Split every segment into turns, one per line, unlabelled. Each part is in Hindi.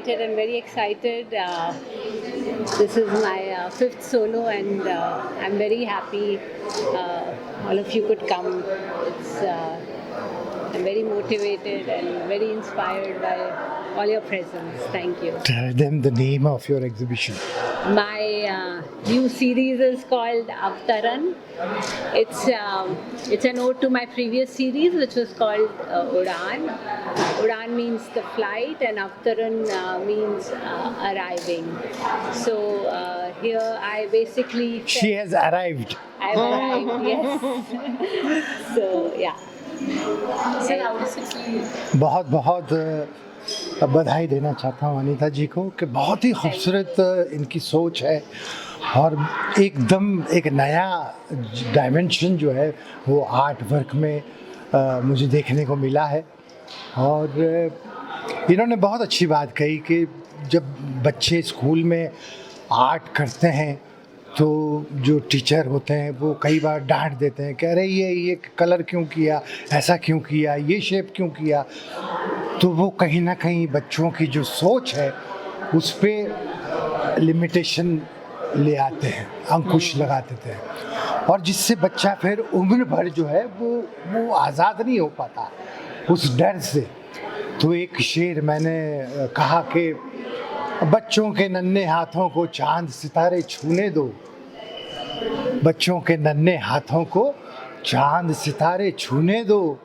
delighted and very excited. This is my fifth solo, and I'm very happy all of you could come. I'm very motivated and very inspired by all your presence. Thank you.
Tell them the name of your exhibition.
My new series is called Avtaran. It's an ode to my previous series, which was called Udaan. Udaan means the flight, and Avtaran means arriving. So here I basically...
She has arrived.
I've arrived, yes. So, yeah.
बहुत बहुत बधाई देना चाहता हूँ अनीता जी को कि बहुत ही खूबसूरत इनकी सोच है और एकदम एक नया डायमेंशन जो है वो आर्ट वर्क में मुझे देखने को मिला है। और इन्होंने बहुत अच्छी बात कही कि जब बच्चे स्कूल में आर्ट करते हैं तो जो टीचर होते हैं वो कई बार डांट देते हैं कि अरे ये कलर क्यों किया, ऐसा क्यों किया, ये शेप क्यों किया। तो वो कहीं ना कहीं बच्चों की जो सोच है उस पर लिमिटेशन ले आते हैं, अंकुश लगा देते हैं, और जिससे बच्चा फिर उम्र भर जो है वो आज़ाद नहीं हो पाता उस डर से। तो एक शेर मैंने कहा कि बच्चों के नन्हे हाथों को चांद सितारे छूने दो, बच्चों के नन्हे हाथों को चांद सितारे छूने दो,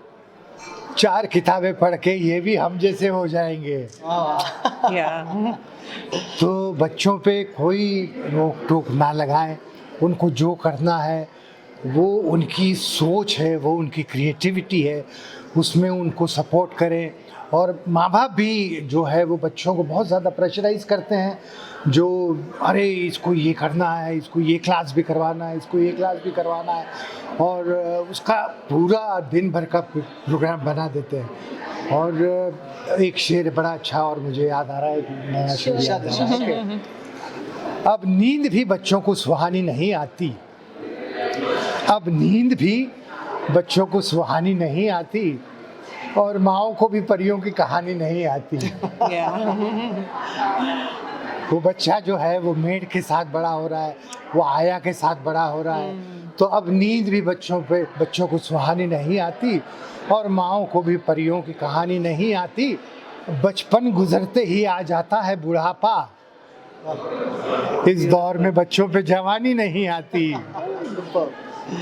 4 किताबें पढ़ के ये भी हम जैसे हो जाएंगे। तो बच्चों पे कोई रोक टोक ना लगाएं, उनको जो करना है वो उनकी सोच है, वो उनकी क्रिएटिविटी है, उसमें उनको सपोर्ट करें। और माँ बाप भी जो है वो बच्चों को बहुत ज़्यादा प्रेशराइज़ करते हैं, जो अरे इसको ये करना है, इसको ये क्लास भी करवाना है, इसको ये क्लास भी करवाना है, और उसका पूरा दिन भर का प्रोग्राम बना देते हैं। और एक शेर बड़ा अच्छा और मुझे याद आ रहा है, नया शेर याद आ रहा है, अब नींद भी बच्चों को सुहानी नहीं आती, अब नींद भी बच्चों को सुहानी नहीं आती, और माँओं को भी परियों की कहानी नहीं आती। वो बच्चा जो है वो मेड के साथ बड़ा हो रहा है, वो आया के साथ बड़ा हो रहा है। तो अब नींद भी बच्चों को सुहानी नहीं आती, और माँओं को भी परियों की कहानी नहीं आती। बचपन गुजरते ही आ जाता है बुढ़ापा, इस दौर में बच्चों पे जवानी नहीं आती।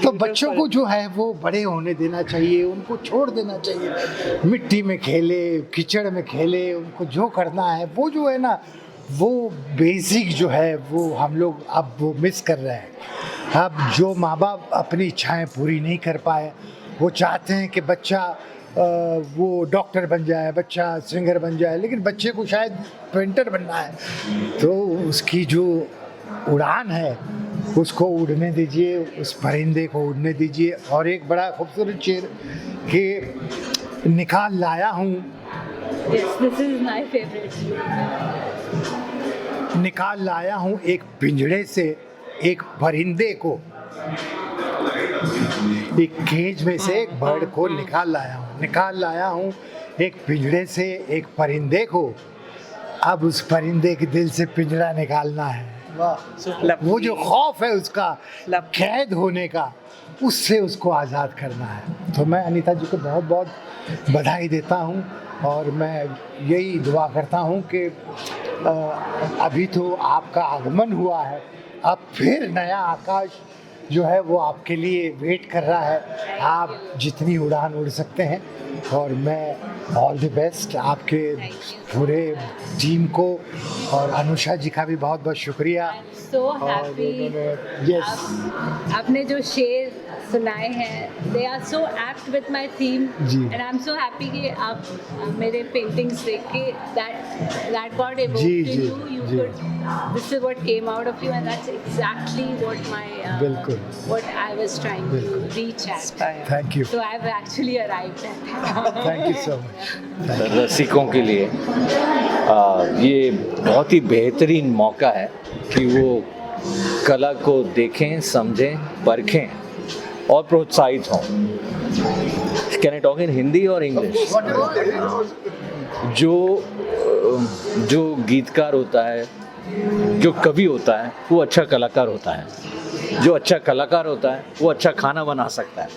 तो बच्चों को जो है वो बड़े होने देना चाहिए, उनको छोड़ देना चाहिए, मिट्टी में खेले, कीचड़ में खेले, उनको जो करना है वो जो है ना, वो बेसिक जो है वो हम लोग अब वो मिस कर रहे हैं। अब जो माँ बाप अपनी इच्छाएं पूरी नहीं कर पाए, वो चाहते हैं कि बच्चा वो डॉक्टर बन जाए, बच्चा सिंगर बन जाए, लेकिन बच्चे को शायद पेंटर बनना है। तो उसकी जो उड़ान है उसको उड़ने दीजिए, उस परिंदे को उड़ने दीजिए। और एक बड़ा खूबसूरत शेर कि निकाल लाया हूँ,
This is my favorite.
निकाल लाया हूँ एक पिंजड़े से एक परिंदे को, एक केज में से एक बर्ड को निकाल लाया हूँ एक पिंजड़े से एक परिंदे को, अब उस परिंदे के दिल से पिंजड़ा निकालना है। वो जो खौफ है उसका कैद होने का, उससे उसको आज़ाद करना है। तो मैं अनीता जी को बहुत बहुत बधाई देता हूँ, और मैं यही दुआ करता हूँ कि अभी तो आपका आगमन हुआ है, अब फिर नया आकाश जो है वो आपके लिए वेट कर रहा है। आप जितनी उड़ान उड़ सकते हैं, और मैं ऑल द बेस्ट आपके पूरे टीम को, और अनुषा जी का भी बहुत बहुत शुक्रिया।
So happy.
Yes.
आपने जो शेर सुनाए हैं, they are so apt with my theme, and I'm so happy कि आप मेरे paintings देख के that got evoked in you. You could, this is what came out of you, and that's exactly what what I was trying to reach at.
Thank you.
So I've actually arrived at it.
Thank you so much.
रसिकों के लिए ये बहुत ही बेहतरीन मौका है कि वो कला को देखें, समझें, परखें और प्रोत्साहित हों। Can I talk in Hindi और इंग्लिश? जो जो गीतकार होता है, जो कवि होता है, वो अच्छा कलाकार होता है। जो अच्छा कलाकार होता है वो अच्छा खाना बना सकता है।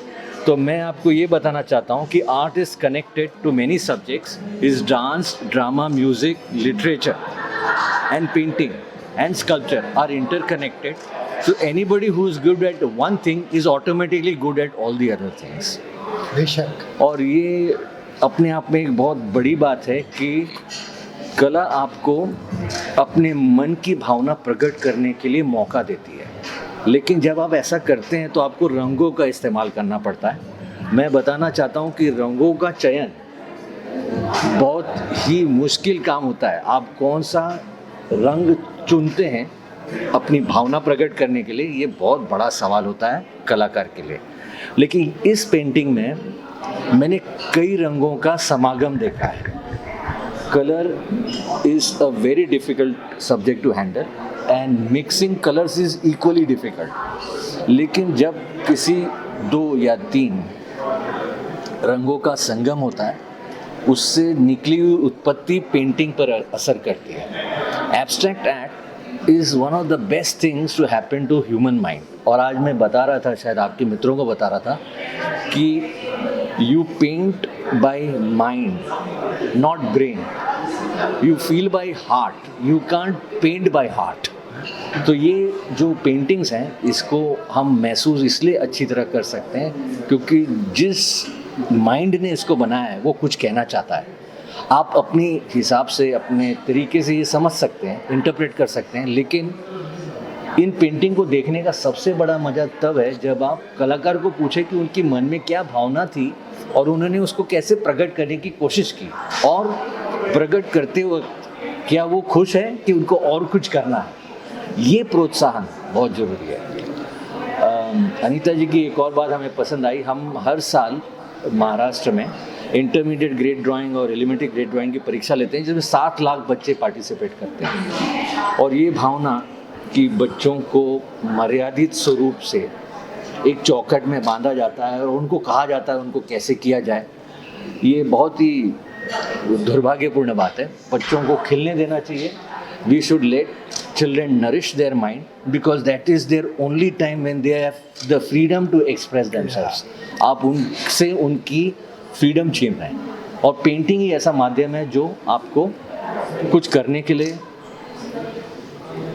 तो मैं आपको ये बताना चाहता हूँ कि art is connected to many subjects, is dance, drama, music, literature and painting and sculpture are interconnected. So anybody who is good at one thing is automatically good at all the other things.
बेशक।
और ये अपने आप में एक बहुत बड़ी बात है कि कला आपको अपने मन की भावना प्रकट करने के लिए मौका देती है। लेकिन जब आप ऐसा करते हैं तो आपको रंगों का इस्तेमाल करना पड़ता है। मैं बताना चाहता हूँ कि रंगों का चयन बहुत ही मुश्किल काम होता है। आप कौन सा रंग चुनते हैं अपनी भावना प्रकट करने के लिए, ये बहुत बड़ा सवाल होता है कलाकार के लिए। लेकिन इस पेंटिंग में मैंने कई रंगों का समागम देखा है। Colour is a very difficult subject to handle and mixing colours is equally difficult. लेकिन जब किसी 2 या 3 रंगों का संगम होता है, उससे निकली हुई उत्पत्ति पेंटिंग पर असर करती है। Abstract art is one of the best things to happen to human mind. और आज मैं बता रहा था, शायद आपके मित्रों को बता रहा था, कि you paint by mind not brain, you feel by heart, you can't paint by heart. तो ये जो पेंटिंग्स हैं, इसको हम महसूस इसलिए अच्छी तरह कर सकते हैं क्योंकि जिस माइंड ने इसको बनाया है वो कुछ कहना चाहता है। आप अपने हिसाब से, अपने तरीके से ये समझ सकते हैं, इंटरप्रेट कर सकते हैं। लेकिन इन पेंटिंग को देखने का सबसे बड़ा मज़ा तब है जब आप कलाकार को पूछे कि उनके मन में क्या भावना थी और उन्होंने उसको कैसे प्रकट करने की कोशिश की, और प्रकट करते वक्त क्या वो खुश है कि उनको और कुछ करना है। ये प्रोत्साहन बहुत ज़रूरी है। अनीता जी की एक और बात हमें पसंद आई। हम हर साल महाराष्ट्र में इंटरमीडिएट ग्रेड ड्राइंग और एलिमेंट्री ग्रेड ड्राइंग की परीक्षा लेते हैं, जिसमें 7 लाख बच्चे पार्टिसिपेट करते हैं। और ये भावना कि बच्चों को मर्यादित स्वरूप से एक चौखट में बांधा जाता है और उनको कहा जाता है उनको कैसे किया जाए, ये बहुत ही दुर्भाग्यपूर्ण बात है। बच्चों को खेलने देना चाहिए। We should let children nourish their mind because that is their only time when they have the freedom to express themselves. आप उनसे उनकी फ्रीडम छीन रहे हैं। और पेंटिंग ही ऐसा माध्यम है जो आपको कुछ करने के लिए,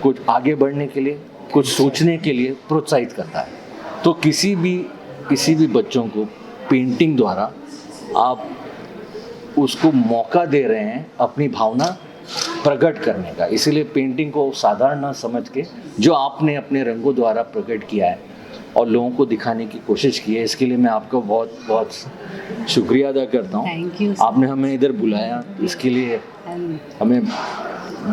कुछ आगे बढ़ने के लिए, कुछ सोचने के लिए प्रोत्साहित करता है। तो किसी भी बच्चों को पेंटिंग द्वारा आप उसको मौका दे रहे हैं अपनी भावना प्रकट करने का। इसीलिए पेंटिंग को साधारण ना समझ के जो आपने अपने रंगों द्वारा प्रकट किया है और लोगों को दिखाने की कोशिश की है, इसके लिए मैं आपको बहुत बहुत शुक्रिया अदा करता हूँ। आपने हमें इधर बुलाया, इसके लिए हमें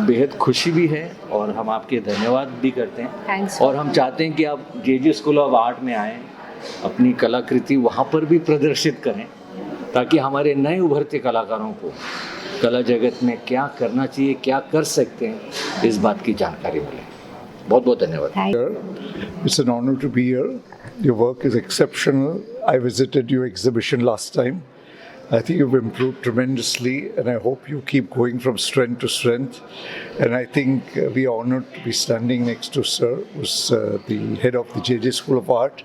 बेहद खुशी भी है और हम आपके धन्यवाद भी करते हैं। और हम चाहते हैं कि आप जे स्कूल ऑफ आर्ट में आएँ, अपनी कलाकृति वहाँ पर भी प्रदर्शित करें, ताकि हमारे नए उभरते कलाकारों को कला जगत में क्या करना चाहिए, क्या कर सकते हैं, इस बात की जानकारी मिले। बहुत बहुत धन्यवाद।
It's an honor to be here. Your work is exceptional. I visited your exhibition last time. I think you've improved tremendously, and I hope you keep going from strength to strength. And I think we are honored to be standing next to Sir, who's the head of the JJ School of Art.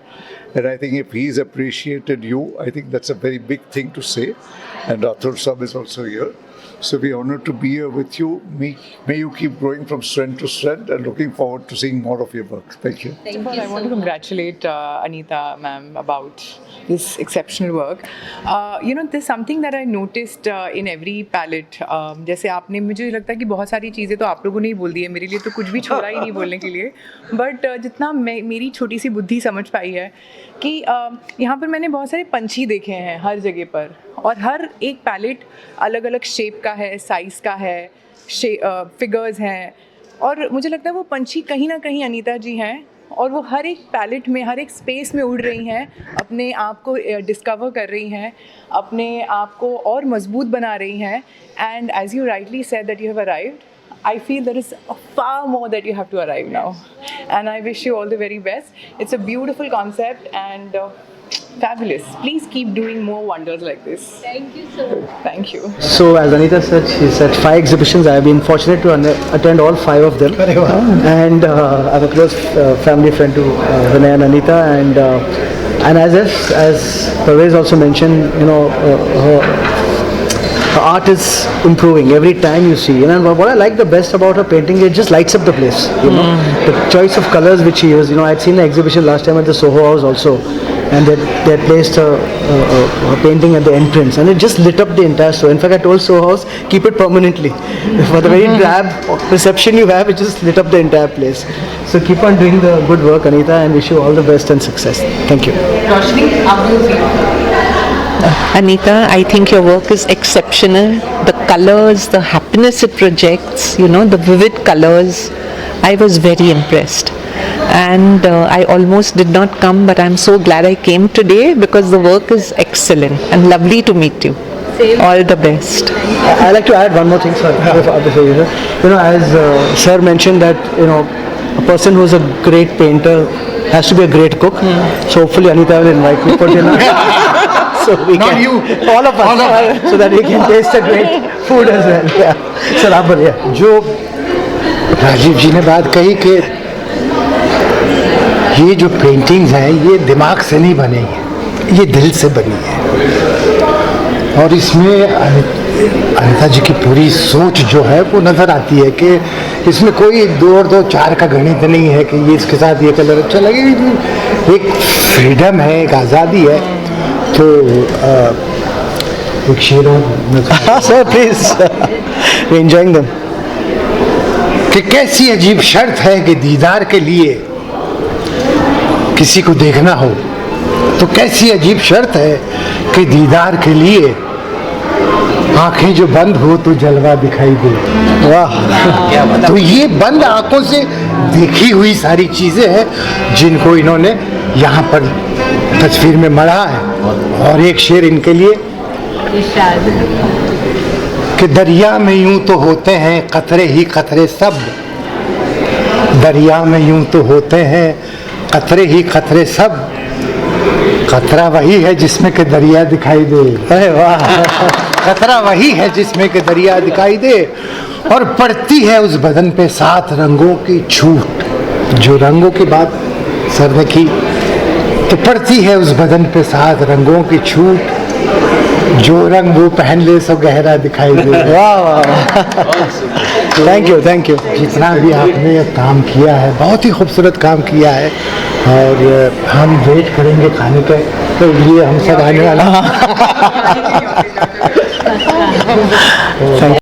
And I think if he's appreciated you, I think that's a very big thing to say. And Rathod Sab is also here. So we're honored to be here with you. May you keep growing from strength to strength, and looking forward to seeing more of your work. Thank you.
Thank you
I want to congratulate Anita ma'am about this exceptional work. There's something that I noticed in every palette. जैसे आपने, मुझे लगता है कि बहुत सारी चीज़ें तो आप लोगों ने ही बोल दी है, मेरे लिए तो कुछ भी छोड़ा ही नहीं बोलने के लिए। बट जितना मेरी छोटी सी बुद्धि समझ पाई है कि यहाँ पर मैंने बहुत सारे पंछी देखे हैं हर जगह पर, और हर एक पैलेट अलग अलग शेप का है, साइज़ का है, फिगर्स हैं, और मुझे लगता है वो पंछी कहीं ना कहीं अनीता जी हैं, और वो हर एक पैलेट में, हर एक स्पेस में उड़ रही हैं, अपने आप को डिस्कवर कर रही हैं, अपने आप को और मजबूत बना रही हैं। And as you rightly said that you have arrived, I feel there is far more that you have to arrive now, and I wish you all the very best. It's a beautiful concept, and fabulous. Please keep doing more wonders like this.
Thank you so much.
Thank you.
So as Anita said, she's at 5 exhibitions. I have been fortunate to attend all 5 of them. And I'm a close family friend to Vinay and Anita. And as Parvez also mentioned, you know, her art is improving every time you see. And what I like the best about her painting, it just lights up the place. You know, the choice of colors which she used. You know, I'd seen the exhibition last time at the Soho House also, and they had placed a painting at the entrance, and it just lit up the entire store. In fact, I told Soho House, keep it permanently. For the very drab reception you have, it just lit up the entire place. So keep on doing the good work, Anita, and wish you all the best and success. Thank you.
Roshni, how do you feel?
Anita, I think your work is exceptional. The colors, the happiness it projects, you know, the vivid colors. I was very impressed. And I almost did not come, but I'm so glad I came today because the work is excellent and lovely to meet you.
Same.
All the best.
I'd like to add one more thing, sorry. Before you, you know, as Sir mentioned that, you know, a person who's a great painter has to be a great cook. So hopefully Anita will invite me for dinner. So we
Not
can,
you.
all of us, so that we can taste the great food as well. Yeah. Sir, आप बढ़िया.
जो राजीव जी ने बात कही कि ये जो पेंटिंग्स हैं ये दिमाग से नहीं बनी है, ये दिल से बनी है। और इसमें अनिता जी की पूरी सोच जो है वो नज़र आती है कि इसमें कोई 2 और 2 4 का गणित नहीं है कि ये इसके साथ ये कलर अच्छा लगे। एक फ्रीडम है, एक आज़ादी है। तो एक शेर
हाँ sir, please, we enjoying them.
कि कैसी अजीब शर्त है कि दीदार के लिए किसी को देखना हो, तो कैसी अजीब शर्त है कि दीदार के लिए आंखें जो बंद हो तो जलवा दिखाई दे। वाह! तो ये बंद आंखों से देखी हुई सारी चीजें हैं जिनको इन्होंने यहाँ पर तस्वीर में मढ़ा है। और एक शेर इनके लिए कि दरिया में यूं तो होते हैं कतरे ही कतरे सब, दरिया में यूं तो होते हैं कतरे ही कतरे सब, कतरा वही है जिसमें के दरिया दिखाई दे। अरे वाह! कतरा वही है जिसमें के दरिया दिखाई दे, और पड़ती है उस बदन पे 7 रंगों की छूट। जो रंगों की बात सर ने की, तो पड़ती है उस बदन पे 7 रंगों की छूट, जो रंग वो पहन ले सो गहरा दिखाई दे।
वाह वाह! Thank you.
जितना भी आपने ये काम किया है, बहुत ही खूबसूरत काम किया है, और हम वेट करेंगे खाने के, तो लिए हम सब आने वाला।
थैंक